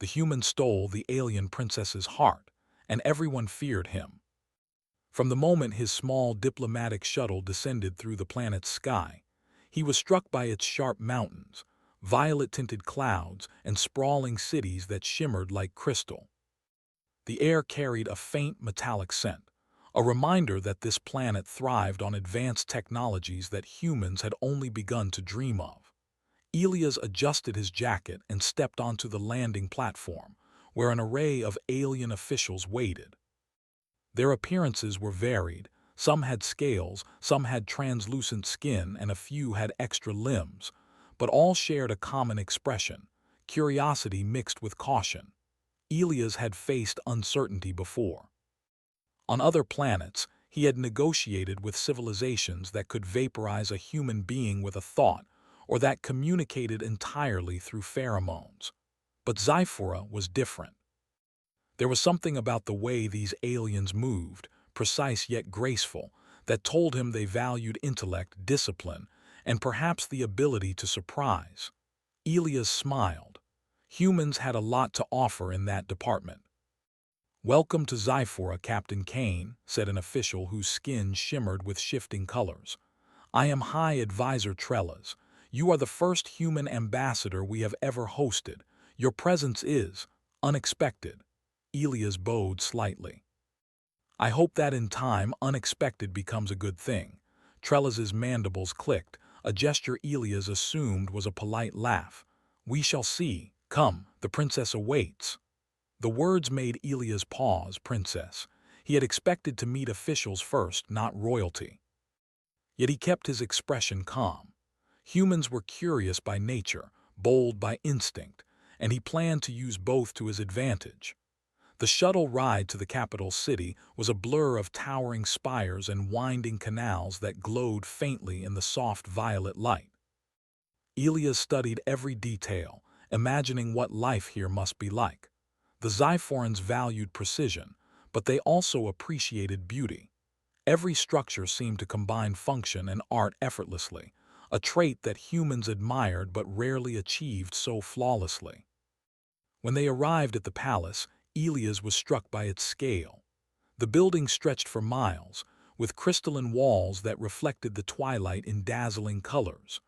The human stole the alien princess's heart, and everyone feared him. From the moment his small diplomatic shuttle descended through the planet's sky, he was struck by its sharp mountains, violet-tinted clouds, and sprawling cities that shimmered like crystal. The air carried a faint metallic scent, a reminder that this planet thrived on advanced technologies that humans had only begun to dream of. Elias adjusted his jacket and stepped onto the landing platform, where an array of alien officials waited. Their appearances were varied. Some had scales, some had translucent skin, and a few had extra limbs, but all shared a common expression, curiosity mixed with caution. Elias had faced uncertainty before. On other planets, he had negotiated with civilizations that could vaporize a human being with a thought, or that communicated entirely through pheromones. But Zyphora was different. There was something about the way these aliens moved, precise yet graceful, that told him they valued intellect, discipline, and perhaps the ability to surprise. Elias smiled. Humans had a lot to offer in that department. "Welcome to Zyphora, Captain Kane," said an official whose skin shimmered with shifting colors. "I am High Advisor Trellas. You are the first human ambassador we have ever hosted. Your presence is unexpected." Elias bowed slightly. "I hope that in time unexpected becomes a good thing." Trellas's mandibles clicked, a gesture Elias assumed was a polite laugh. "We shall see. Come, the princess awaits." The words made Elias pause. Princess. He had expected to meet officials first, not royalty. Yet he kept his expression calm. Humans were curious by nature, bold by instinct, and he planned to use both to his advantage. The shuttle ride to the capital city was a blur of towering spires and winding canals that glowed faintly in the soft violet light. Elias studied every detail, imagining what life here must be like. The Zyphorans valued precision, but they also appreciated beauty. Every structure seemed to combine function and art effortlessly, a trait that humans admired but rarely achieved so flawlessly. When they arrived at the palace, Elias was struck by its scale. The building stretched for miles, with crystalline walls that reflected the twilight in dazzling colors.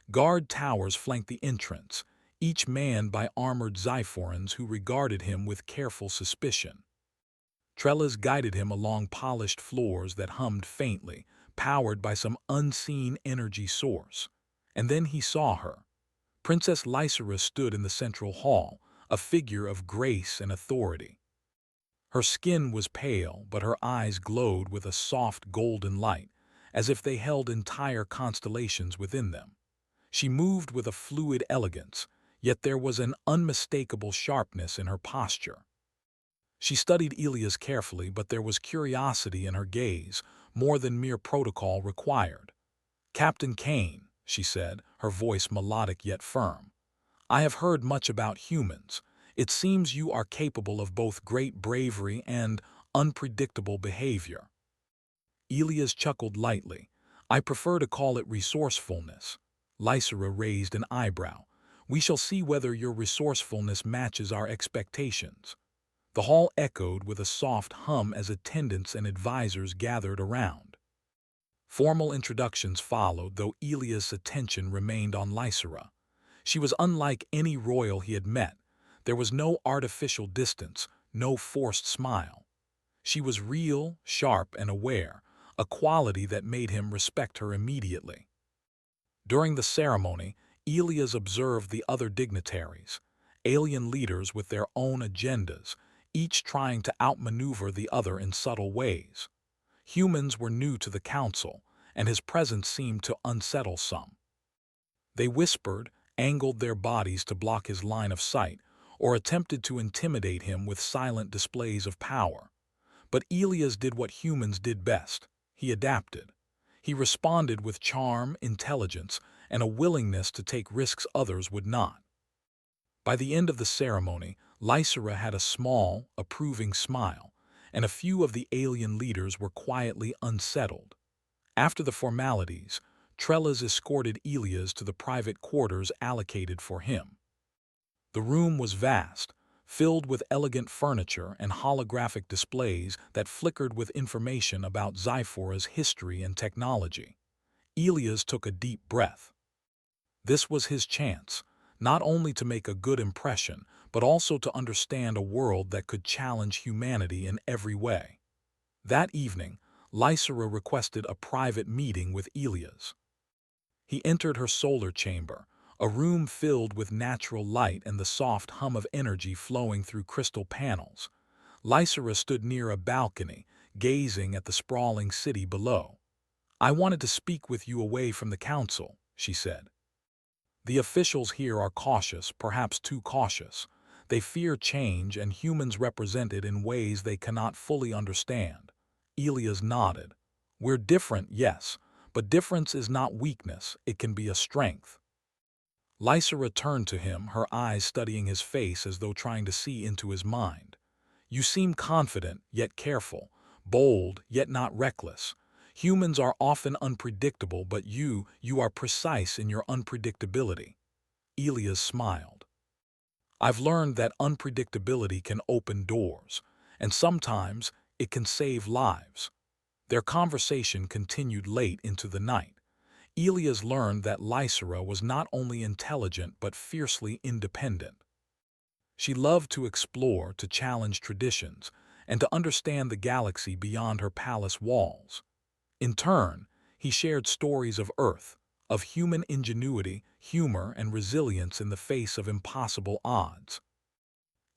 Guard towers flanked the entrance, each manned by armored Zyphorans who regarded him with careful suspicion. Trellas guided him along polished floors that hummed faintly, powered by some unseen energy source. And then he saw her. Princess Lysera stood in the central hall, a figure of grace and authority. Her skin was pale, but her eyes glowed with a soft golden light, as if they held entire constellations within them. She moved with a fluid elegance, yet there was an unmistakable sharpness in her posture. She studied Elias carefully, but there was curiosity in her gaze, more than mere protocol required. "Captain Kane," she said, her voice melodic yet firm, "I have heard much about humans. It seems you are capable of both great bravery and unpredictable behavior." Elias chuckled lightly. "I prefer to call it resourcefulness." Lysera raised an eyebrow. "We shall see whether your resourcefulness matches our expectations." The hall echoed with a soft hum as attendants and advisors gathered around. Formal introductions followed, though Elias' attention remained on Lysera. She was unlike any royal he had met. There was no artificial distance, no forced smile. She was real, sharp, and aware, a quality that made him respect her immediately. During the ceremony, Elias observed the other dignitaries, alien leaders with their own agendas, each trying to outmaneuver the other in subtle ways. Humans were new to the council, and his presence seemed to unsettle some. They whispered, angled their bodies to block his line of sight, or attempted to intimidate him with silent displays of power. But Elias did what humans did best. He adapted. He responded with charm, intelligence, and a willingness to take risks others would not. By the end of the ceremony, Lysera had a small, approving smile, and a few of the alien leaders were quietly unsettled. After the formalities, Trellas escorted Elias to the private quarters allocated for him. The room was vast, filled with elegant furniture and holographic displays that flickered with information about Zyphora's history and technology. Elias took a deep breath. This was his chance, not only to make a good impression, but also to understand a world that could challenge humanity in every way. That evening, Lysera requested a private meeting with Elias. He entered her solar chamber, a room filled with natural light and the soft hum of energy flowing through crystal panels. Lysera stood near a balcony, gazing at the sprawling city below. "I wanted to speak with you away from the council," she said. "The officials here are cautious, perhaps too cautious. They fear change and humans represent it in ways they cannot fully understand." Elias nodded. "We're different, yes, but difference is not weakness, it can be a strength." Lysera turned to him, her eyes studying his face as though trying to see into his mind. "You seem confident, yet careful, bold, yet not reckless. Humans are often unpredictable, but you are precise in your unpredictability." Elias smiled. "I've learned that unpredictability can open doors, and sometimes it can save lives." Their conversation continued late into the night. Elias learned that Lysera was not only intelligent but fiercely independent. She loved to explore, to challenge traditions, and to understand the galaxy beyond her palace walls. In turn, he shared stories of Earth, of human ingenuity, humor, and resilience in the face of impossible odds.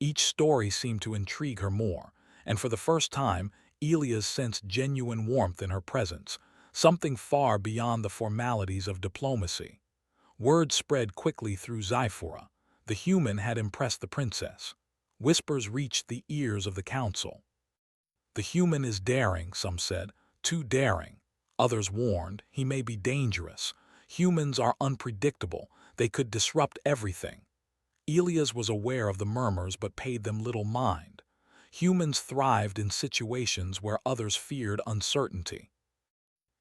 Each story seemed to intrigue her more, and for the first time, Elias sensed genuine warmth in her presence, something far beyond the formalities of diplomacy. Word spread quickly through Zyphora. The human had impressed the princess. Whispers reached the ears of the council. "The human is daring," some said, "too daring." Others warned, "He may be dangerous. Humans are unpredictable. They could disrupt everything." Elias was aware of the murmurs but paid them little mind. Humans thrived in situations where others feared uncertainty.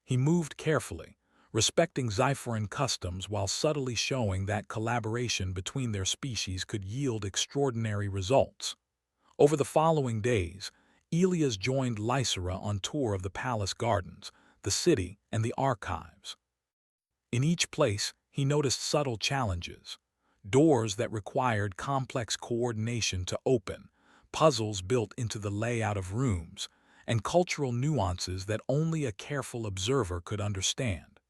He moved carefully, respecting Zyphoran customs while subtly showing that collaboration between their species could yield extraordinary results. Over the following days, Elias joined Lysera on tour of the palace gardens, the city, and the archives. In each place, he noticed subtle challenges: doors that required complex coordination to open, puzzles built into the layout of rooms, and cultural nuances that only a careful observer could understand.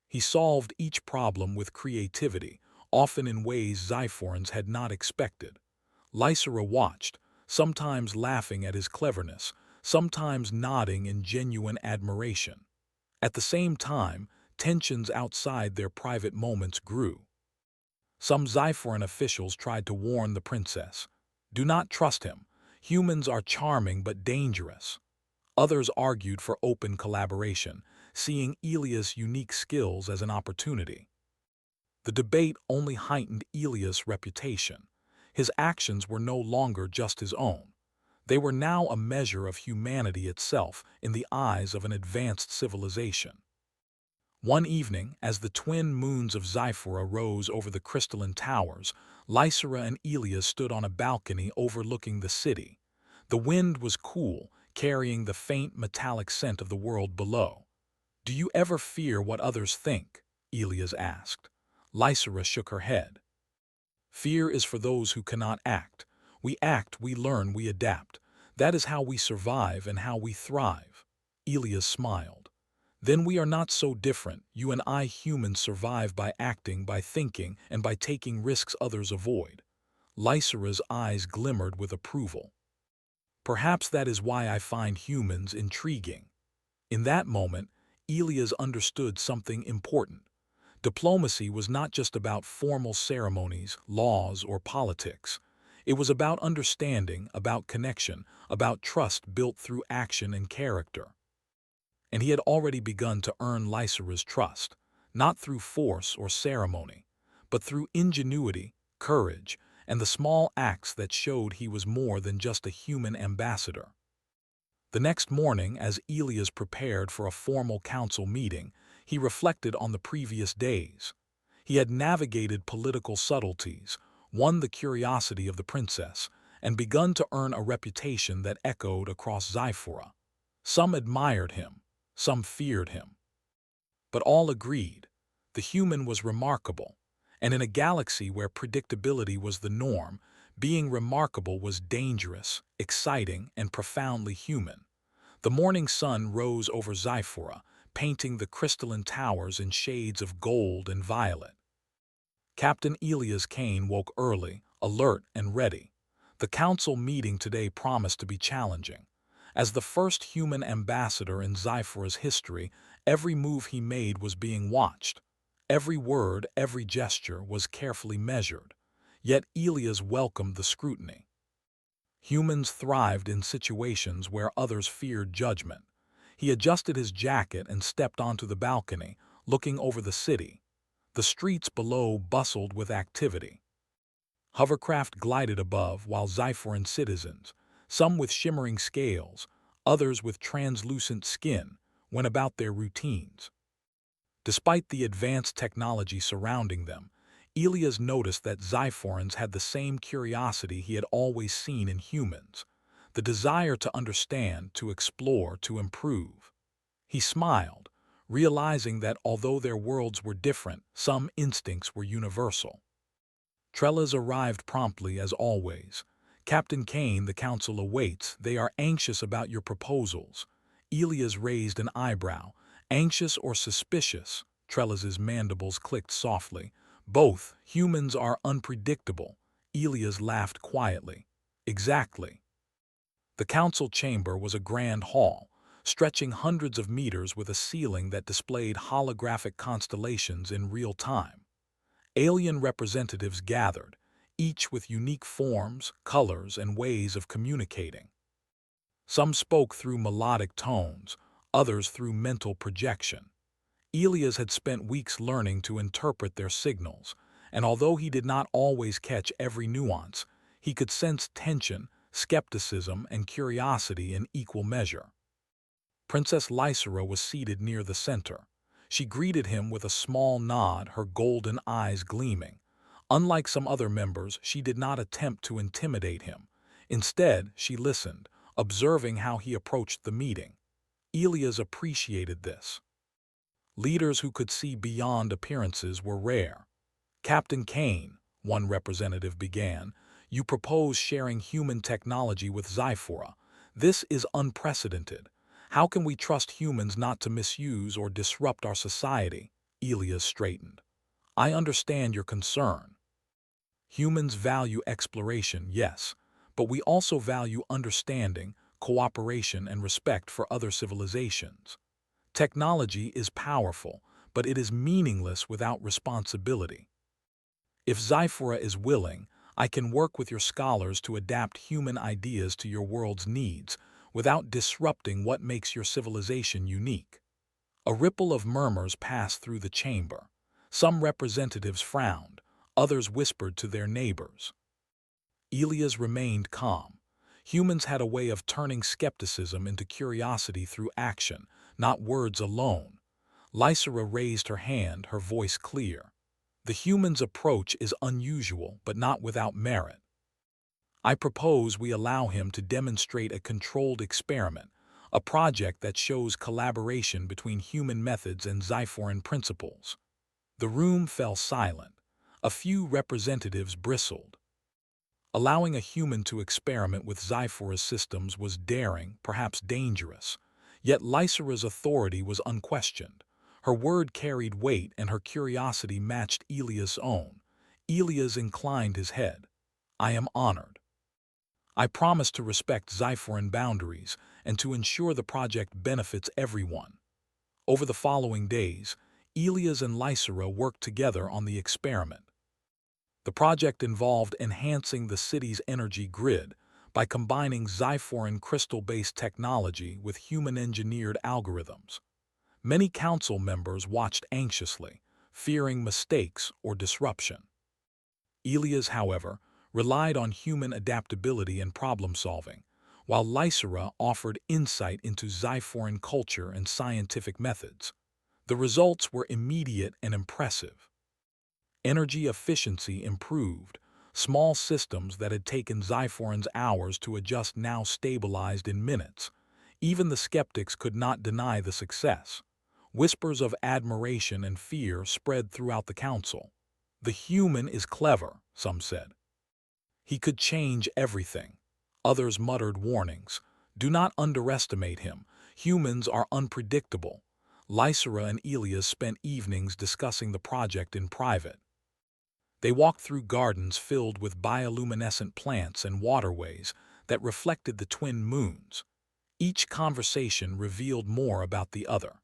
He solved each problem with creativity, often in ways Zyphorans had not expected. Lysera watched, sometimes laughing at his cleverness, sometimes nodding in genuine admiration. At the same time, tensions outside their private moments grew. Some Zyphoran officials tried to warn the princess. "Do not trust him. Humans are charming but dangerous." Others argued for open collaboration, seeing Elias' unique skills as an opportunity. The debate only heightened Elias' reputation. His actions were no longer just his own. They were now a measure of humanity itself in the eyes of an advanced civilization. One evening, as the twin moons of Zyphora rose over the crystalline towers, Lysera and Elias stood on a balcony overlooking the city. The wind was cool, carrying the faint metallic scent of the world below. "Do you ever fear what others think?" Elias asked. Lysera shook her head. "Fear is for those who cannot act. We act, we learn, we adapt. That is how we survive and how we thrive." Elias smiled. "Then we are not so different. You and I humans survive by acting, by thinking, and by taking risks others avoid." Lysera's eyes glimmered with approval. "Perhaps that is why I find humans intriguing." In that moment, Elias understood something important. Diplomacy was not just about formal ceremonies, laws, or politics. It was about understanding, about connection, about trust built through action and character. And he had already begun to earn Lysera's trust, not through force or ceremony, but through ingenuity, courage, and the small acts that showed he was more than just a human ambassador. The next morning, as Elias prepared for a formal council meeting, he reflected on the previous days. He had navigated political subtleties, won the curiosity of the princess, and begun to earn a reputation that echoed across Zyphora. Some admired him, some feared him. But all agreed, the human was remarkable, and in a galaxy where predictability was the norm, being remarkable was dangerous, exciting, and profoundly human. The morning sun rose over Zyphora, painting the crystalline towers in shades of gold and violet. Captain Elias Kane woke early, alert and ready. The council meeting today promised to be challenging. As the first human ambassador in Zyphora's history, every move he made was being watched. Every word, every gesture was carefully measured. Yet Elias welcomed the scrutiny. Humans thrived in situations where others feared judgment. He adjusted his jacket and stepped onto the balcony, looking over the city. The streets below bustled with activity. Hovercraft glided above while Zyphoran citizens, some with shimmering scales, others with translucent skin, went about their routines. Despite the advanced technology surrounding them, Elias noticed that Zyphorans had the same curiosity he had always seen in humans, the desire to understand, to explore, to improve. He smiled, realizing that although their worlds were different, some instincts were universal. Trellas arrived promptly as always. Captain Kane, the council awaits. They are anxious about your proposals. Elias raised an eyebrow. Anxious or suspicious? Trellas's mandibles clicked softly. Both. Humans are unpredictable. Elias laughed quietly. Exactly. The council chamber was a grand hall, stretching hundreds of meters with a ceiling that displayed holographic constellations in real time. Alien representatives gathered, each with unique forms, colors, and ways of communicating. Some spoke through melodic tones, others through mental projection. Elias had spent weeks learning to interpret their signals, and although he did not always catch every nuance, he could sense tension, skepticism, and curiosity in equal measure. Princess Lysera was seated near the center. She greeted him with a small nod, her golden eyes gleaming. Unlike some other members, she did not attempt to intimidate him. Instead, she listened, observing how he approached the meeting. Elias appreciated this. Leaders who could see beyond appearances were rare. Captain Kane, one representative began, you propose sharing human technology with Zyphora. This is unprecedented. How can we trust humans not to misuse or disrupt our society? Elias straightened. I understand your concern. Humans value exploration, yes, but we also value understanding, cooperation, and respect for other civilizations. Technology is powerful, but it is meaningless without responsibility. If Zyphora is willing, I can work with your scholars to adapt human ideas to your world's needs without disrupting what makes your civilization unique. A ripple of murmurs passed through the chamber. Some representatives frowned, others whispered to their neighbors. Elias remained calm. Humans had a way of turning skepticism into curiosity through action, not words alone. Lysera raised her hand, her voice clear. The human's approach is unusual, but not without merit. I propose we allow him to demonstrate a controlled experiment, a project that shows collaboration between human methods and Zyphoran principles. The room fell silent. A few representatives bristled. Allowing a human to experiment with Zyphora's systems was daring, perhaps dangerous. Yet Lysera's authority was unquestioned. Her word carried weight and her curiosity matched Elias' own. Elias inclined his head. I am honored. I promise to respect Zyphoran boundaries and to ensure the project benefits everyone. Over the following days, Elias and Lysera worked together on the experiment. The project involved enhancing the city's energy grid by combining Zyphoran crystal-based technology with human-engineered algorithms. Many council members watched anxiously, fearing mistakes or disruption. Elias, however, relied on human adaptability and problem-solving, while Lysera offered insight into Zyphoran culture and scientific methods. The results were immediate and impressive. Energy efficiency improved, Small systems that had taken Xiphorans hours to adjust now stabilized in minutes. Even the skeptics could not deny the success. Whispers of admiration and fear spread throughout the council. "The human is clever," some said. "He could change everything." Others muttered warnings. "Do not underestimate him. Humans are unpredictable." Lysera and Elias spent evenings discussing the project in private. They walked through gardens filled with bioluminescent plants and waterways that reflected the twin moons. Each conversation revealed more about the other.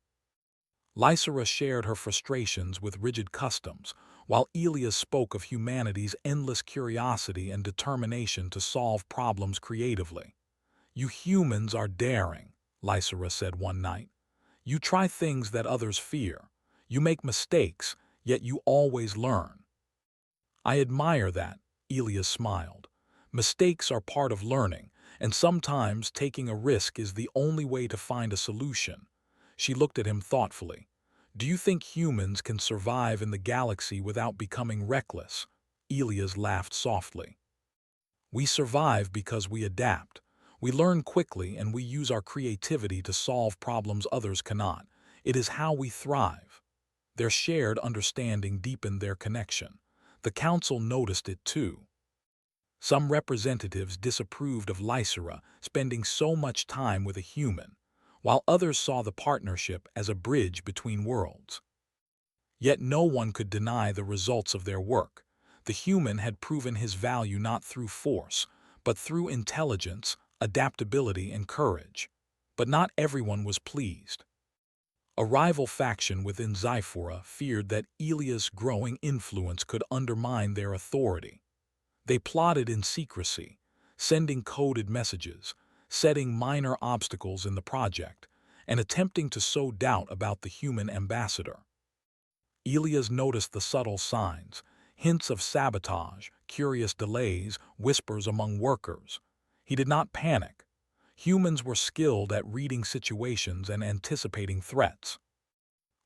Lysera shared her frustrations with rigid customs, while Elias spoke of humanity's endless curiosity and determination to solve problems creatively. "You humans are daring," Lysera said one night. "You try things that others fear. You make mistakes, yet you always learn." "I admire that," Elias smiled. "Mistakes are part of learning, and sometimes taking a risk is the only way to find a solution." She looked at him thoughtfully. "Do you think humans can survive in the galaxy without becoming reckless?" Elias laughed softly. "We survive because we adapt. We learn quickly and we use our creativity to solve problems others cannot. It is how we thrive." Their shared understanding deepened their connection. The council noticed it too. Some representatives disapproved of Lysera spending so much time with a human, while others saw the partnership as a bridge between worlds. Yet no one could deny the results of their work. The human had proven his value not through force, but through intelligence, adaptability, and courage. But not everyone was pleased. A rival faction within Xiphora feared that Elias' growing influence could undermine their authority. They plotted in secrecy, sending coded messages, setting minor obstacles in the project, and attempting to sow doubt about the human ambassador. Elias noticed the subtle signs, hints of sabotage, curious delays, whispers among workers. He did not panic. Humans were skilled at reading situations and anticipating threats.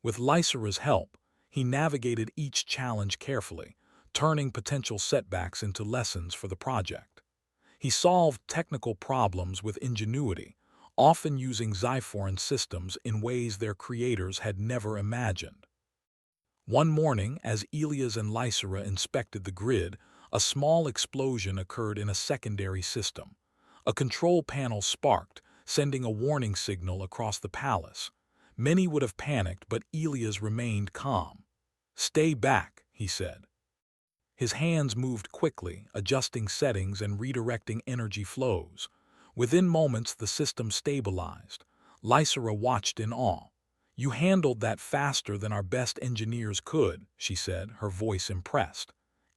With Lysera's help, he navigated each challenge carefully, turning potential setbacks into lessons for the project. He solved technical problems with ingenuity, often using Xiphoran systems in ways their creators had never imagined. One morning, as Elias and Lysera inspected the grid, a small explosion occurred in a secondary system. A control panel sparked, sending a warning signal across the palace. Many would have panicked, but Elias remained calm. "Stay back," he said. His hands moved quickly, adjusting settings and redirecting energy flows. Within moments, the system stabilized. Lysera watched in awe. "You handled that faster than our best engineers could," she said, her voice impressed.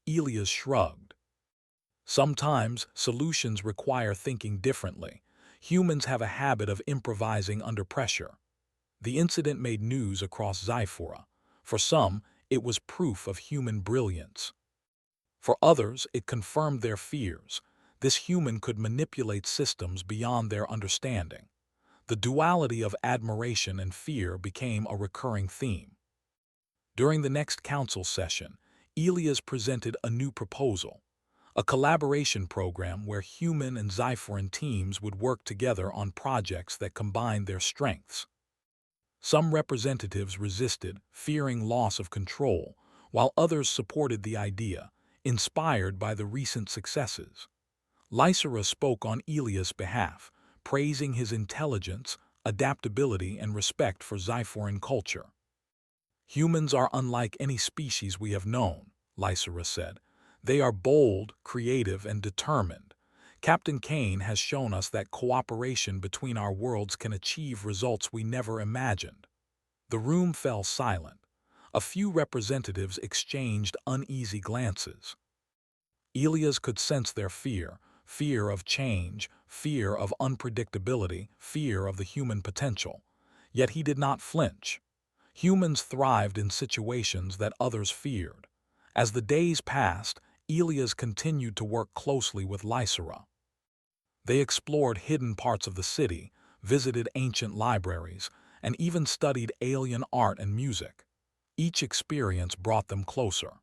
Elias shrugged. "Sometimes solutions require thinking differently. Humans have a habit of improvising under pressure." The incident made news across Xiphora. For some, it was proof of human brilliance. For others, it confirmed their fears. This human could manipulate systems beyond their understanding. The duality of admiration and fear became a recurring theme. During the next council session, Elias presented a new proposal, a collaboration program where human and Xiphoran teams would work together on projects that combined their strengths. Some representatives resisted, fearing loss of control, while others supported the idea, inspired by the recent successes. Lysera spoke on Elias' behalf, praising his intelligence, adaptability, and respect for Xiphoran culture. "Humans are unlike any species we have known," Lysera said. "They are bold, creative, and determined. Captain Kane has shown us that cooperation between our worlds can achieve results we never imagined." The room fell silent. A few representatives exchanged uneasy glances. Elias could sense their fear, fear of change, fear of unpredictability, fear of the human potential. Yet he did not flinch. Humans thrived in situations that others feared. As the days passed, Elias continued to work closely with Lysera. They explored hidden parts of the city, visited ancient libraries, and even studied alien art and music. Each experience brought them closer.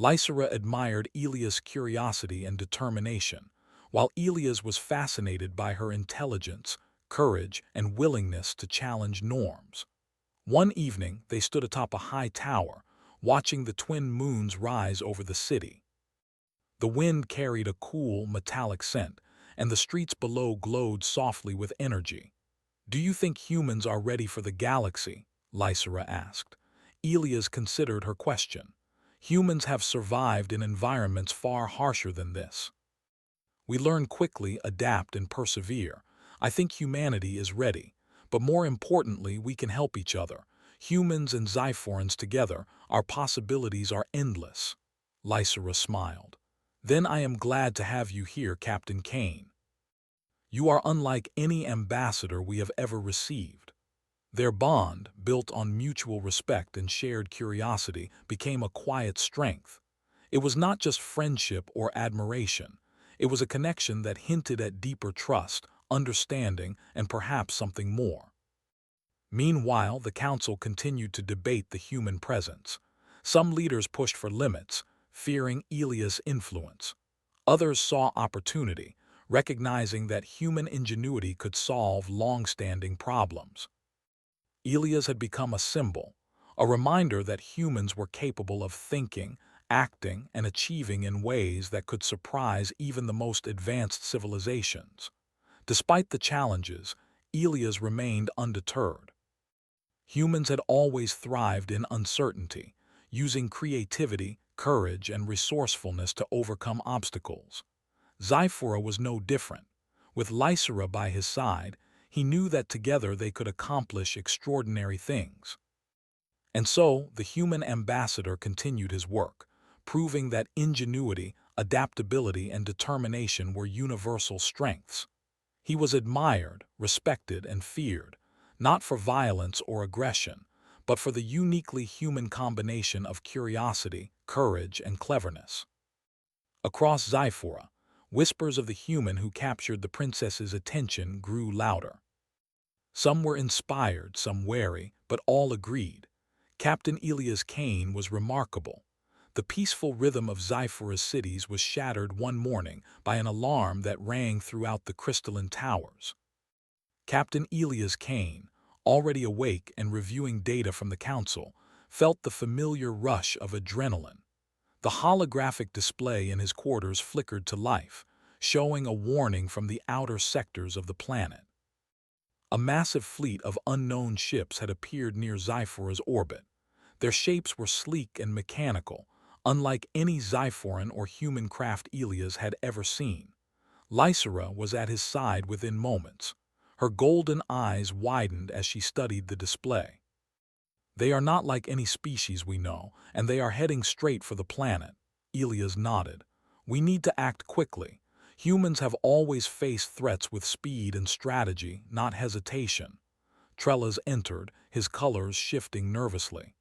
Lysera admired Elia's curiosity and determination, while Elias was fascinated by her intelligence, courage, and willingness to challenge norms. One evening, they stood atop a high tower, watching the twin moons rise over the city. The wind carried a cool, metallic scent, and the streets below glowed softly with energy. "Do you think humans are ready for the galaxy?" Lysera asked. Elias considered her question. "Humans have survived in environments far harsher than this. We learn quickly, adapt, and persevere. I think humanity is ready. But more importantly, we can help each other. Humans and Xiphorans together, our possibilities are endless." Lysera smiled. "Then I am glad to have you here, Captain Kane. You are unlike any ambassador we have ever received." Their bond, built on mutual respect and shared curiosity, became a quiet strength. It was not just friendship or admiration. It was a connection that hinted at deeper trust, understanding, and perhaps something more. Meanwhile, the council continued to debate the human presence. Some leaders pushed for limits, fearing Elia's influence. Others saw opportunity, recognizing that human ingenuity could solve long-standing problems. Elias had become a symbol, a reminder that humans were capable of thinking, acting, and achieving in ways that could surprise even the most advanced civilizations. Despite the challenges, Elias remained undeterred. Humans had always thrived in uncertainty, using creativity, courage, and resourcefulness to overcome obstacles. Xiphora was no different. With Lysera by his side, he knew that together they could accomplish extraordinary things. And so, the human ambassador continued his work, proving that ingenuity, adaptability, and determination were universal strengths. He was admired, respected, and feared, not for violence or aggression, but for the uniquely human combination of curiosity, courage, and cleverness. Across Xiphora, whispers of the human who captured the princess's attention grew louder. Some were inspired, some wary, but all agreed. Captain Elias Kane was remarkable. The peaceful rhythm of Xiphora's cities was shattered one morning by an alarm that rang throughout the crystalline towers. Captain Elias Kane, already awake and reviewing data from the council, felt the familiar rush of adrenaline. The holographic display in his quarters flickered to life, showing a warning from the outer sectors of the planet. A massive fleet of unknown ships had appeared near Xiphora's orbit. Their shapes were sleek and mechanical, unlike any Xiphoran or human craft Elias had ever seen. Lysera was at his side within moments. Her golden eyes widened as she studied the display. "They are not like any species we know, and they are heading straight for the planet." Elias nodded. "We need to act quickly. Humans have always faced threats with speed and strategy, not hesitation." Trellas entered, his colors shifting nervously.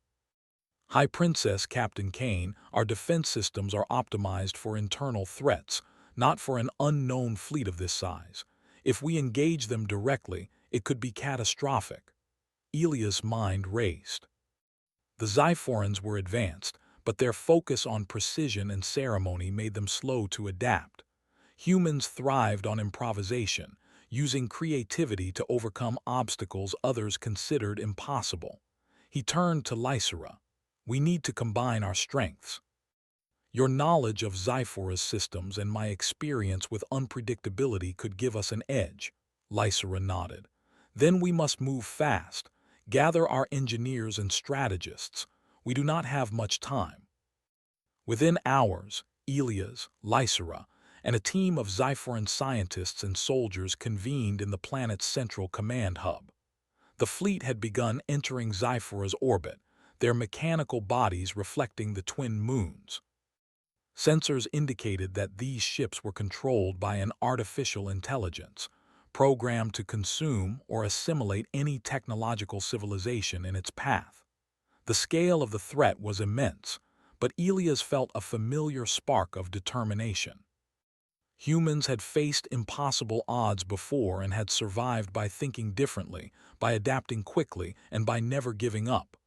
"High Princess Captain Kane, our defense systems are optimized for internal threats, not for an unknown fleet of this size. If we engage them directly, it could be catastrophic." Elias' mind raced. The Xiphorans were advanced, but their focus on precision and ceremony made them slow to adapt. Humans thrived on improvisation, using creativity to overcome obstacles others considered impossible. He turned to Lysera. "We need to combine our strengths. Your knowledge of Xiphora's systems and my experience with unpredictability could give us an edge." Lysera nodded. "Then we must move fast. Gather our engineers and strategists. We do not have much time." Within hours, Elias, Lysera, and a team of Xiphoran scientists and soldiers convened in the planet's central command hub. The fleet had begun entering Xiphora's orbit, their mechanical bodies reflecting the twin moons. Sensors indicated that these ships were controlled by an artificial intelligence, programmed to consume or assimilate any technological civilization in its path. The scale of the threat was immense, but Elias felt a familiar spark of determination. Humans had faced impossible odds before and had survived by thinking differently, by adapting quickly, and by never giving up.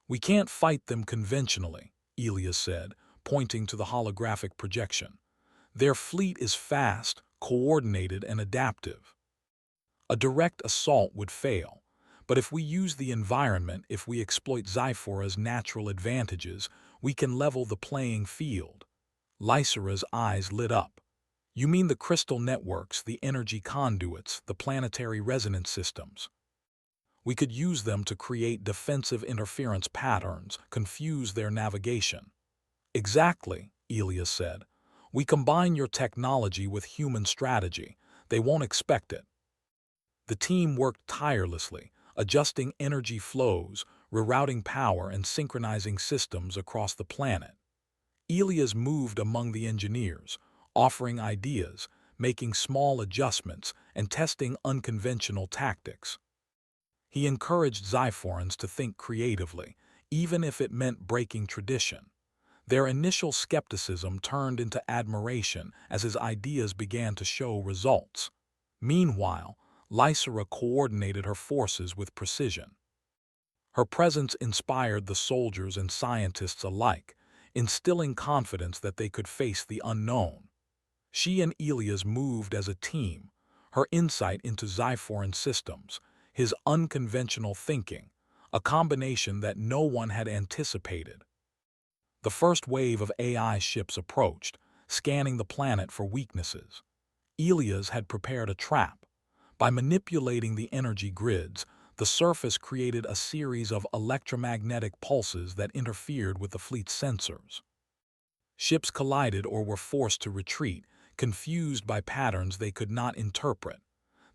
"We can't fight them conventionally," Elias said, pointing to the holographic projection. Their fleet is fast, coordinated, and adaptive. A direct assault would fail, but if we use the environment, if we exploit Zyphora's natural advantages, we can level the playing field. Lysera's eyes lit up. You mean the crystal networks, the energy conduits, the planetary resonance systems? We could use them to create defensive interference patterns, confuse their navigation. Exactly, Elias said. We combine your technology with human strategy. They won't expect it. The team worked tirelessly, adjusting energy flows, rerouting power, and synchronizing systems across the planet. Elias moved among the engineers, offering ideas, making small adjustments, and testing unconventional tactics. He encouraged Zyphorans to think creatively, even if it meant breaking tradition. Their initial skepticism turned into admiration as his ideas began to show results. Meanwhile, Lysera coordinated her forces with precision. Her presence inspired the soldiers and scientists alike, instilling confidence that they could face the unknown. She and Elias moved as a team, her insight into Zyphoran systems, his unconventional thinking, a combination that no one had anticipated. The first wave of AI ships approached, scanning the planet for weaknesses. Elias had prepared a trap. By manipulating the energy grids, the surface created a series of electromagnetic pulses that interfered with the fleet's sensors. Ships collided or were forced to retreat, confused by patterns they could not interpret.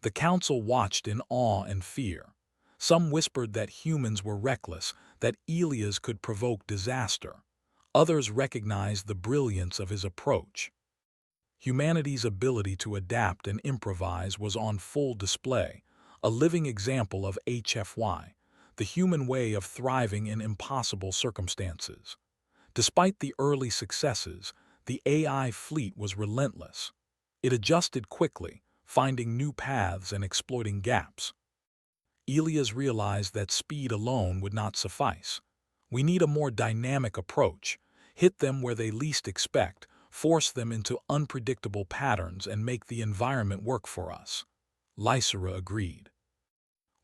The council watched in awe and fear. Some whispered that humans were reckless, that Elias could provoke disaster. Others recognized the brilliance of his approach. Humanity's ability to adapt and improvise was on full display, a living example of HFY, the human way of thriving in impossible circumstances. Despite the early successes, the AI fleet was relentless. It adjusted quickly, finding new paths and exploiting gaps. Elias realized that speed alone would not suffice. We need a more dynamic approach, hit them where they least expect, force them into unpredictable patterns, and make the environment work for us. Lysera agreed.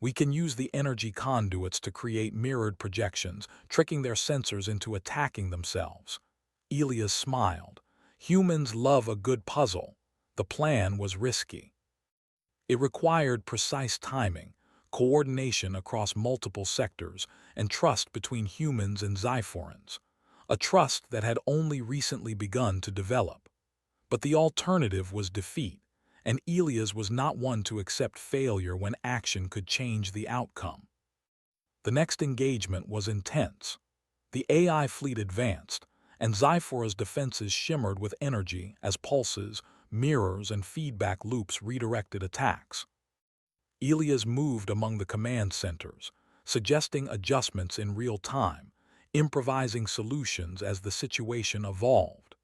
We can use the energy conduits to create mirrored projections, tricking their sensors into attacking themselves. Elias smiled. Humans love a good puzzle. The plan was risky. It required precise timing, coordination across multiple sectors, and trust between humans and Zyphorans, a trust that had only recently begun to develop. But the alternative was defeat, and Elias was not one to accept failure when action could change the outcome. The next engagement was intense. The AI fleet advanced, and Zyphora's defenses shimmered with energy as pulses, mirrors, and feedback loops redirected attacks. Elias moved among the command centers, suggesting adjustments in real time, improvising solutions as the situation evolved.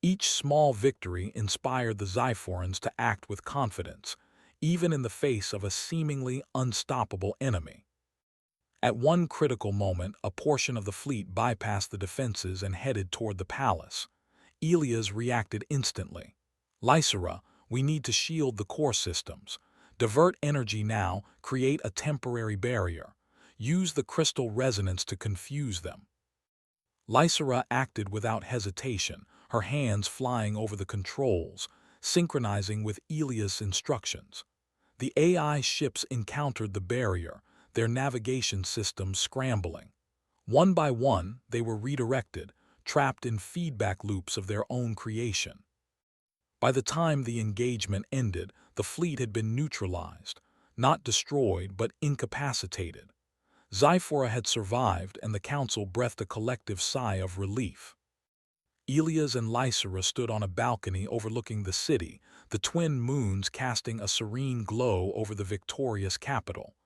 Each small victory inspired the Zyphorans to act with confidence, even in the face of a seemingly unstoppable enemy. At one critical moment, a portion of the fleet bypassed the defenses and headed toward the palace. Elias reacted instantly. Lysera, we need to shield the core systems. Divert energy now, create a temporary barrier. Use the crystal resonance to confuse them. Lysera acted without hesitation, her hands flying over the controls, synchronizing with Elias' instructions. The AI ships encountered the barrier, their navigation systems scrambling. One by one, they were redirected, trapped in feedback loops of their own creation. By the time the engagement ended, the fleet had been neutralized, not destroyed but incapacitated. Zyphora had survived, and the council breathed a collective sigh of relief. Elias and Lysera stood on a balcony overlooking the city, the twin moons casting a serene glow over the victorious capital.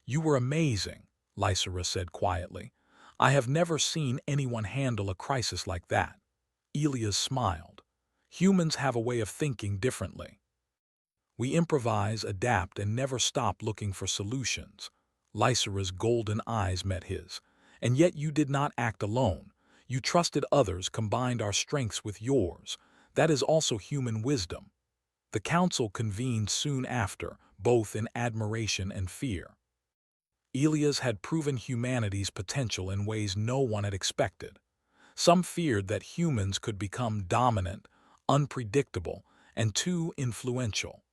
"You were amazing," Lysera said quietly. "I have never seen anyone handle a crisis like that." Elias smiled. "Humans have a way of thinking differently. We improvise, adapt, and never stop looking for solutions." Lysera's golden eyes met his. "And yet you did not act alone. You trusted others, combined our strengths with yours. That is also human wisdom." The council convened soon after, both in admiration and fear. Elias had proven humanity's potential in ways no one had expected. Some feared that humans could become dominant, unpredictable, and too influential.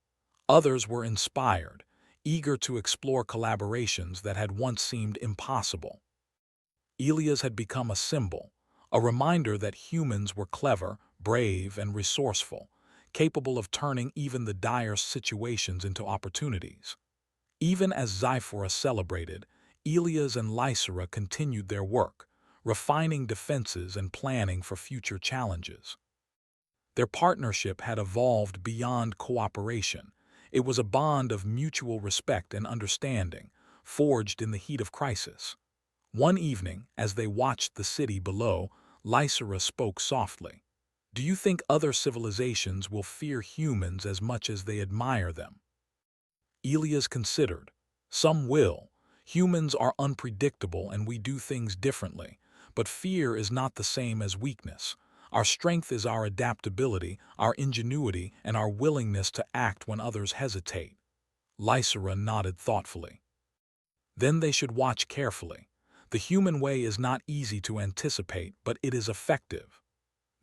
Others were inspired, eager to explore collaborations that had once seemed impossible. Elias had become a symbol, a reminder that humans were clever, brave, and resourceful, capable of turning even the direst situations into opportunities. Even as Zyphora celebrated, Elias and Lysera continued their work, refining defenses and planning for future challenges. Their partnership had evolved beyond cooperation. It was a bond of mutual respect and understanding, forged in the heat of crisis. One evening, as they watched the city below, Lysera spoke softly. "Do you think other civilizations will fear humans as much as they admire them?" Elias considered. "Some will. Humans are unpredictable and we do things differently. But fear is not the same as weakness. Our strength is our adaptability, our ingenuity, and our willingness to act when others hesitate." Lysera nodded thoughtfully. "Then they should watch carefully. The human way is not easy to anticipate, but it is effective."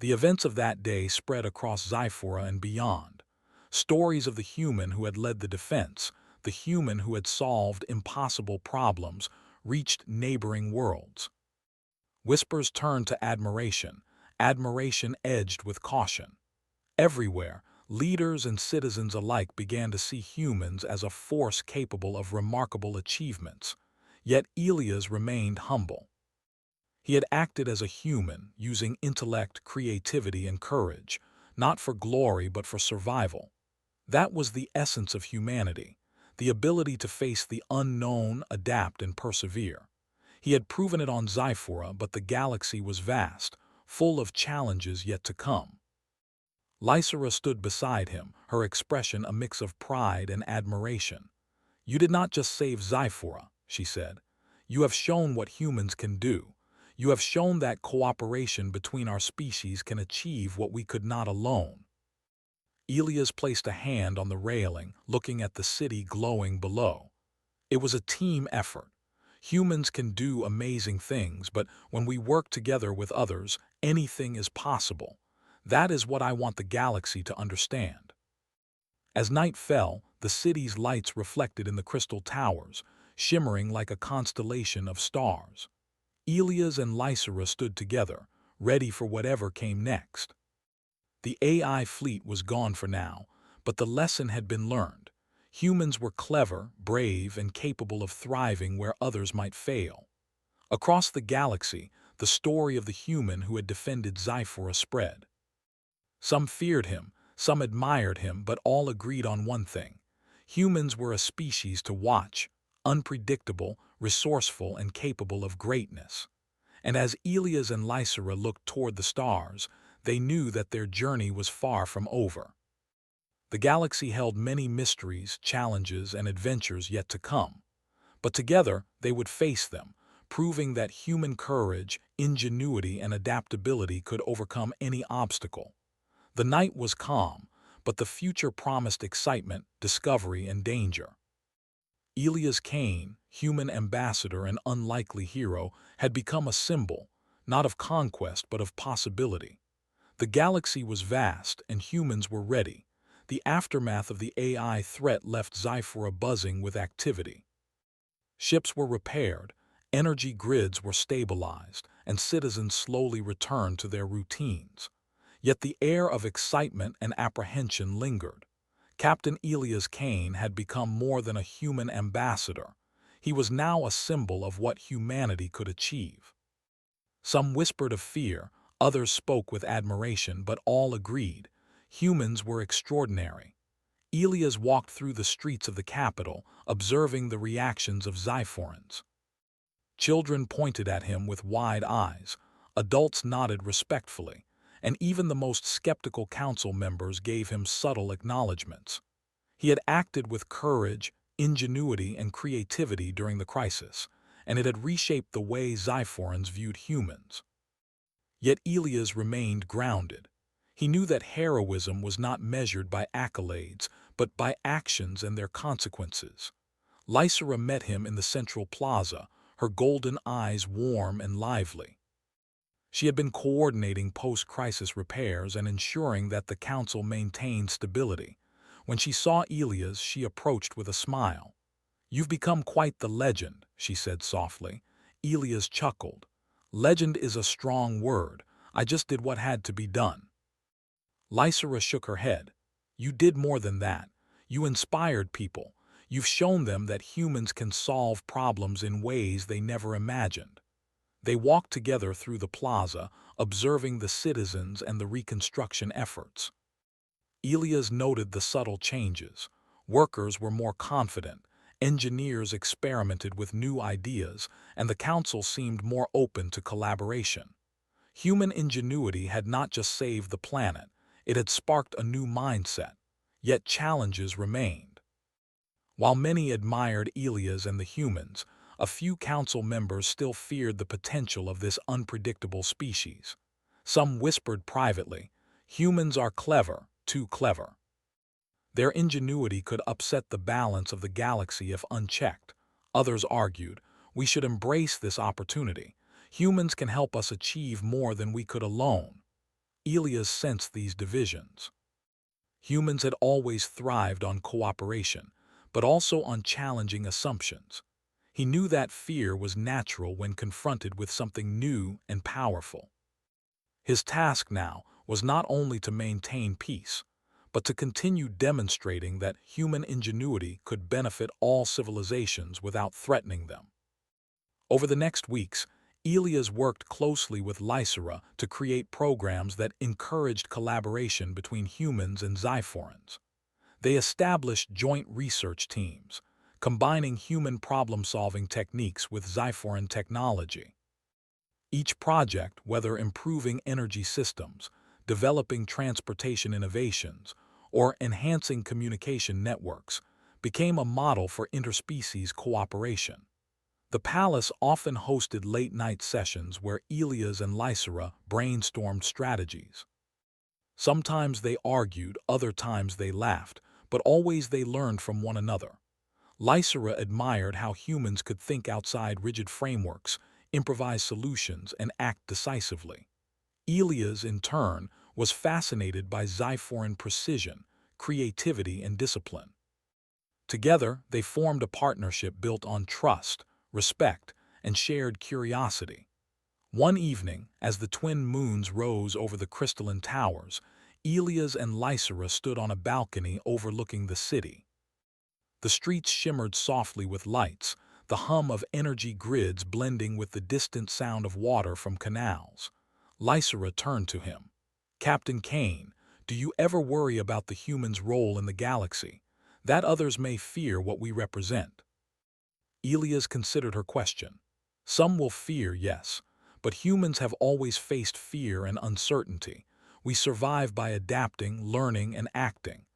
The events of that day spread across Zyphora and beyond. Stories of the human who had led the defense, the human who had solved impossible problems, reached neighboring worlds. Whispers turned to admiration, admiration edged with caution. Everywhere, leaders and citizens alike began to see humans as a force capable of remarkable achievements. Yet Elias remained humble. He had acted as a human, using intellect, creativity, and courage, not for glory but for survival. That was the essence of humanity, the ability to face the unknown, adapt, and persevere. He had proven it on Zyphora, but the galaxy was vast, full of challenges yet to come. Lysera stood beside him, her expression a mix of pride and admiration. "You did not just save Zyphora," she said. "You have shown what humans can do. You have shown that cooperation between our species can achieve what we could not alone." Elias placed a hand on the railing, looking at the city glowing below. It was a team effort. Humans can do amazing things, but when we work together with others, anything is possible. That is what I want the galaxy to understand. As night fell, the city's lights reflected in the crystal towers, shimmering like a constellation of stars. Elias and Lysera stood together, ready for whatever came next. The AI fleet was gone for now, but the lesson had been learned. Humans were clever, brave, and capable of thriving where others might fail. Across the galaxy, the story of the human who had defended Zyphora spread. Some feared him, some admired him, but all agreed on one thing. Humans were a species to watch, unpredictable, resourceful, and capable of greatness. And as Elias and Lysera looked toward the stars, they knew that their journey was far from over. The galaxy held many mysteries, challenges, and adventures yet to come. But together they would face them, proving that human courage, ingenuity, and adaptability could overcome any obstacle. The night was calm, but the future promised excitement, discovery, and danger. Elias Kane, human ambassador and unlikely hero, had become a symbol, not of conquest but of possibility. The galaxy was vast, and humans were ready. The aftermath of the AI threat left Zyphora buzzing with activity. Ships were repaired, energy grids were stabilized, and citizens slowly returned to their routines. Yet the air of excitement and apprehension lingered. Captain Elias Kane had become more than a human ambassador. He was now a symbol of what humanity could achieve. Some whispered of fear, others spoke with admiration, but all agreed. Humans were extraordinary. Elias walked through the streets of the capital, observing the reactions of Zyphorans. Children pointed at him with wide eyes, adults nodded respectfully, and even the most skeptical council members gave him subtle acknowledgments. He had acted with courage, ingenuity, and creativity during the crisis, and it had reshaped the way Zyphorans viewed humans. Yet Elias remained grounded. He knew that heroism was not measured by accolades, but by actions and their consequences. Lysera met him in the central plaza, her golden eyes warm and lively. She had been coordinating post-crisis repairs and ensuring that the council maintained stability. When she saw Elias, she approached with a smile. "You've become quite the legend," she said softly. Elias chuckled. "Legend is a strong word. I just did what had to be done." Lysera shook her head. "You did more than that. You inspired people. You've shown them that humans can solve problems in ways they never imagined." They walked together through the plaza, observing the citizens and the reconstruction efforts. Elias noted the subtle changes. Workers were more confident, engineers experimented with new ideas, and the council seemed more open to collaboration. Human ingenuity had not just saved the planet, it had sparked a new mindset. Yet challenges remained. While many admired Elias and the humans, a few council members still feared the potential of this unpredictable species. Some whispered privately, "Humans are clever, too clever." Their ingenuity could upset the balance of the galaxy if unchecked. Others argued, "We should embrace this opportunity. Humans can help us achieve more than we could alone." Elias sensed these divisions. Humans had always thrived on cooperation, but also on challenging assumptions. He knew that fear was natural when confronted with something new and powerful. His task now was not only to maintain peace, but to continue demonstrating that human ingenuity could benefit all civilizations without threatening them. Over the next weeks, Elias worked closely with Lysera to create programs that encouraged collaboration between humans and Xiphorans. They established joint research teams, combining human problem-solving techniques with Xiphoran technology. Each project, whether improving energy systems, developing transportation innovations, or enhancing communication networks, became a model for interspecies cooperation. The palace often hosted late-night sessions where Elias and Lysera brainstormed strategies. Sometimes they argued, other times they laughed, but always they learned from one another. Lysera admired how humans could think outside rigid frameworks, improvise solutions, and act decisively. Elias, in turn, was fascinated by Xiphoran precision, creativity, and discipline. Together, they formed a partnership built on trust, respect, and shared curiosity. One evening, as the twin moons rose over the crystalline towers, Elias and Lysera stood on a balcony overlooking the city. The streets shimmered softly with lights, the hum of energy grids blending with the distant sound of water from canals. Lysera turned to him. "Captain Kane, do you ever worry about the humans' role in the galaxy? That others may fear what we represent?" Elias considered her question. "Some will fear, yes, but humans have always faced fear and uncertainty. We survive by adapting, learning, and acting.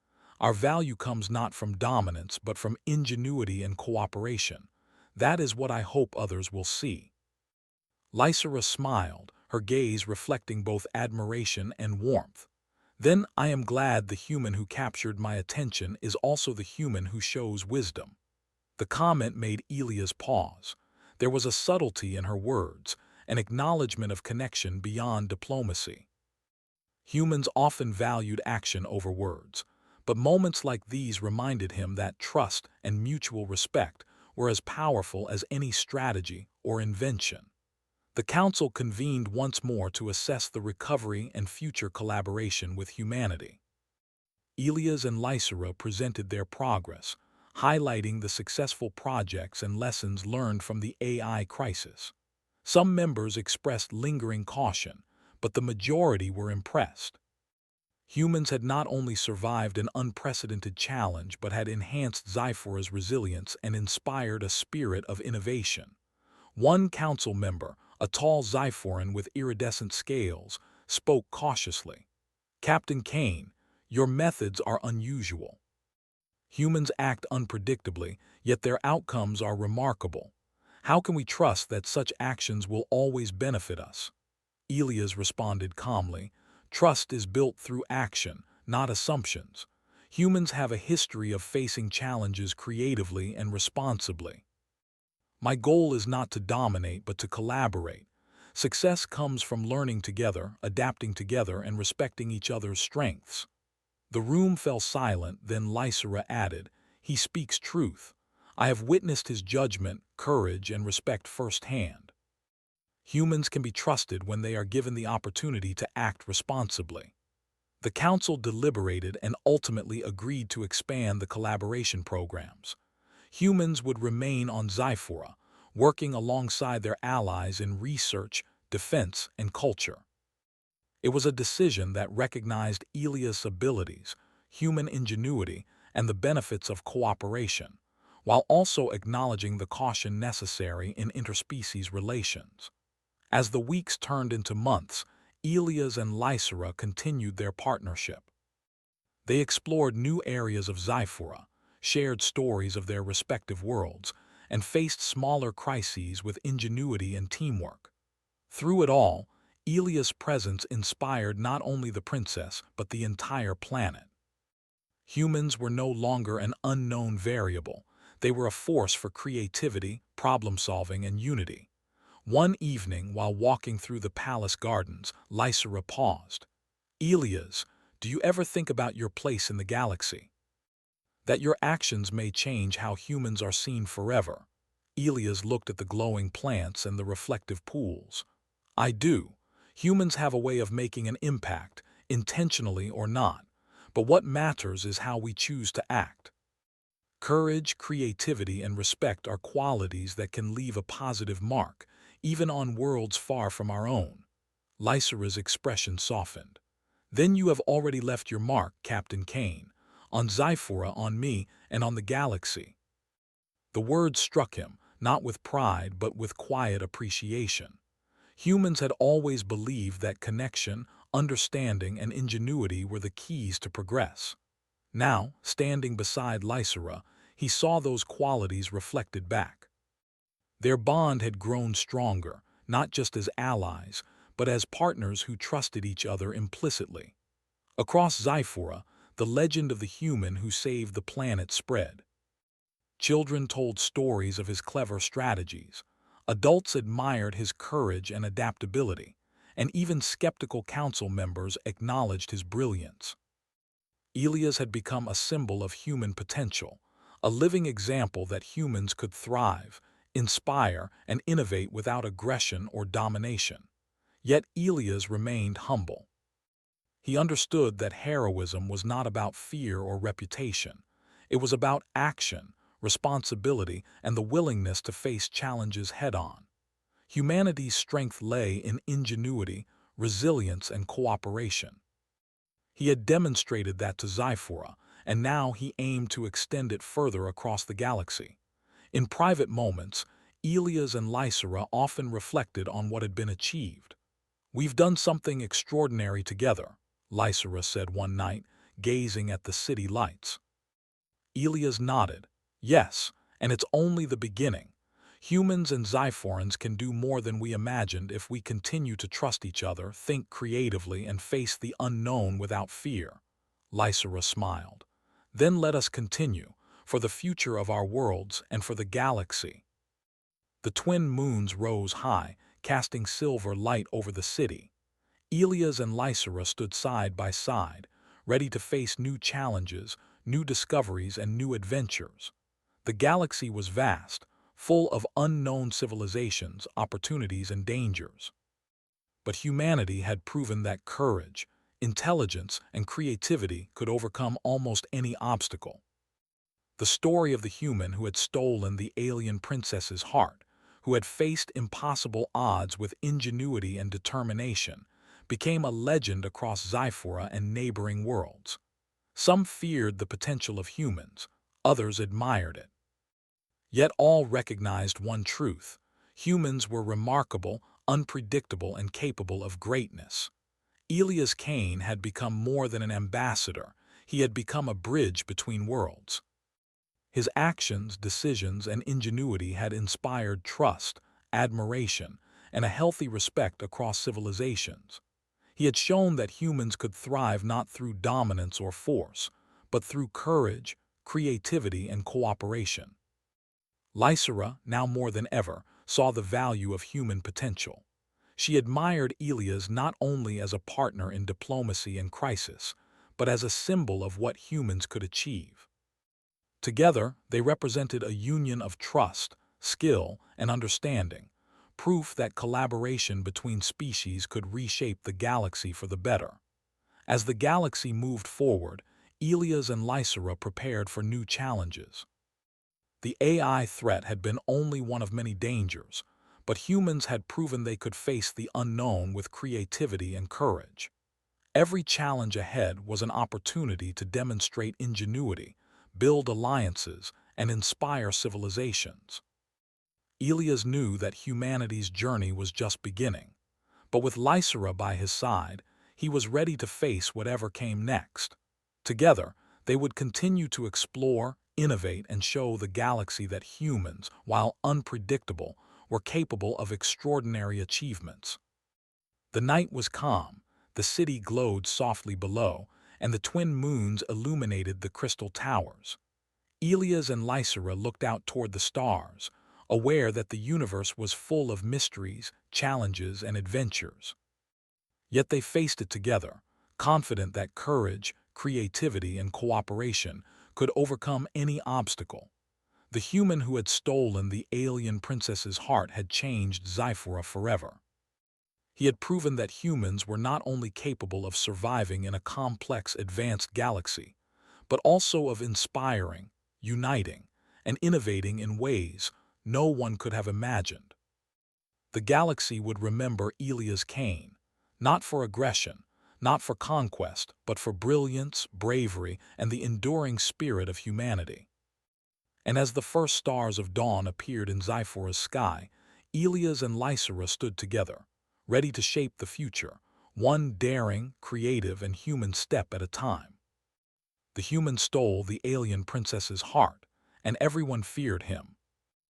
Our value comes not from dominance, but from ingenuity and cooperation. That is what I hope others will see." Lysera smiled, her gaze reflecting both admiration and warmth. "Then I am glad the human who captured my attention is also the human who shows wisdom." The comment made Elias pause. There was a subtlety in her words, an acknowledgement of connection beyond diplomacy. Humans often valued action over words, but moments like these reminded him that trust and mutual respect were as powerful as any strategy or invention. The council convened once more to assess the recovery and future collaboration with humanity. Elias and Lysera presented their progress, highlighting the successful projects and lessons learned from the AI crisis. Some members expressed lingering caution, but the majority were impressed. Humans had not only survived an unprecedented challenge but had enhanced Xiphora's resilience and inspired a spirit of innovation. One council member, a tall Xiphoran with iridescent scales, spoke cautiously. "Captain Kane, your methods are unusual. Humans act unpredictably, yet their outcomes are remarkable. How can we trust that such actions will always benefit us?" Elias responded calmly. Trust is built through action, not assumptions. Humans have a history of facing challenges creatively and responsibly. My goal is not to dominate, but to collaborate. Success comes from learning together, adapting together, and respecting each other's strengths. The room fell silent, then Lysera added, "He speaks truth. I have witnessed his judgment, courage, and respect firsthand. Humans can be trusted when they are given the opportunity to act responsibly." The council deliberated and ultimately agreed to expand the collaboration programs. Humans would remain on Zyphora, working alongside their allies in research, defense, and culture. It was a decision that recognized Elias' abilities, human ingenuity, and the benefits of cooperation, while also acknowledging the caution necessary in interspecies relations. As the weeks turned into months, Elias and Lysera continued their partnership. They explored new areas of Zyphora, shared stories of their respective worlds, and faced smaller crises with ingenuity and teamwork. Through it all, Elias' presence inspired not only the princess but the entire planet. Humans were no longer an unknown variable. They were a force for creativity, problem-solving, and unity. One evening, while walking through the palace gardens, Lysera paused. "Elias, do you ever think about your place in the galaxy? That your actions may change how humans are seen forever?" Elias looked at the glowing plants and the reflective pools. "I do. Humans have a way of making an impact, intentionally or not. But what matters is how we choose to act. Courage, creativity, and respect are qualities that can leave a positive mark, even on worlds far from our own." Lysera's expression softened. "Then you have already left your mark, Captain Kane, on Zyphora, on me, and on the galaxy." The words struck him, not with pride but with quiet appreciation. Humans had always believed that connection, understanding, and ingenuity were the keys to progress. Now, standing beside Lysera, he saw those qualities reflected back. Their bond had grown stronger, not just as allies, but as partners who trusted each other implicitly. Across Zyphora, the legend of the human who saved the planet spread. Children told stories of his clever strategies. Adults admired his courage and adaptability, and even skeptical council members acknowledged his brilliance. Elias had become a symbol of human potential, a living example that humans could thrive, inspire, and innovate without aggression or domination. Yet Elias remained humble. He understood that heroism was not about fear or reputation. It was about action, responsibility, and the willingness to face challenges head-on. Humanity's strength lay in ingenuity, resilience, and cooperation. He had demonstrated that to Zyphora, and now he aimed to extend it further across the galaxy. In private moments, Elias and Lysera often reflected on what had been achieved. "We've done something extraordinary together," Lysera said one night, gazing at the city lights. Elias nodded. "Yes, and it's only the beginning. Humans and Zyphorans can do more than we imagined if we continue to trust each other, think creatively, and face the unknown without fear." Lysera smiled. "Then let us continue, for the future of our worlds and for the galaxy." The twin moons rose high, casting silver light over the city. Elias and Lysera stood side by side, ready to face new challenges, new discoveries, and new adventures. The galaxy was vast, full of unknown civilizations, opportunities, and dangers. But humanity had proven that courage, intelligence, and creativity could overcome almost any obstacle. The story of the human who had stolen the alien princess's heart, who had faced impossible odds with ingenuity and determination, became a legend across Zyphora and neighboring worlds. Some feared the potential of humans, others admired it. Yet all recognized one truth: humans were remarkable, unpredictable, and capable of greatness. Elias Kane had become more than an ambassador. He had become a bridge between worlds. His actions, decisions, and ingenuity had inspired trust, admiration, and a healthy respect across civilizations. He had shown that humans could thrive not through dominance or force, but through courage, creativity, and cooperation. Lysera, now more than ever, saw the value of human potential. She admired Elias not only as a partner in diplomacy and crisis, but as a symbol of what humans could achieve. Together, they represented a union of trust, skill, and understanding, proof that collaboration between species could reshape the galaxy for the better. As the galaxy moved forward, Elias and Lysera prepared for new challenges. The AI threat had been only one of many dangers, but humans had proven they could face the unknown with creativity and courage. Every challenge ahead was an opportunity to demonstrate ingenuity, build alliances, and inspire civilizations. Elias knew that humanity's journey was just beginning, but with Lysera by his side, he was ready to face whatever came next. Together, they would continue to explore, innovate, and show the galaxy that humans, while unpredictable, were capable of extraordinary achievements. The night was calm, the city glowed softly below, and the twin moons illuminated the crystal towers. Elias and Lysera looked out toward the stars, aware that the universe was full of mysteries, challenges, and adventures. Yet they faced it together, confident that courage, creativity, and cooperation could overcome any obstacle. The human who had stolen the alien princess's heart had changed Zyphora forever. He had proven that humans were not only capable of surviving in a complex, advanced galaxy, but also of inspiring, uniting, and innovating in ways no one could have imagined. The galaxy would remember Elias Kane, not for aggression, not for conquest, but for brilliance, bravery, and the enduring spirit of humanity. And as the first stars of dawn appeared in Zyphora's sky, Elias and Lysera stood together, ready to shape the future, one daring, creative, and human step at a time. The human stole the alien princess's heart, and everyone feared him,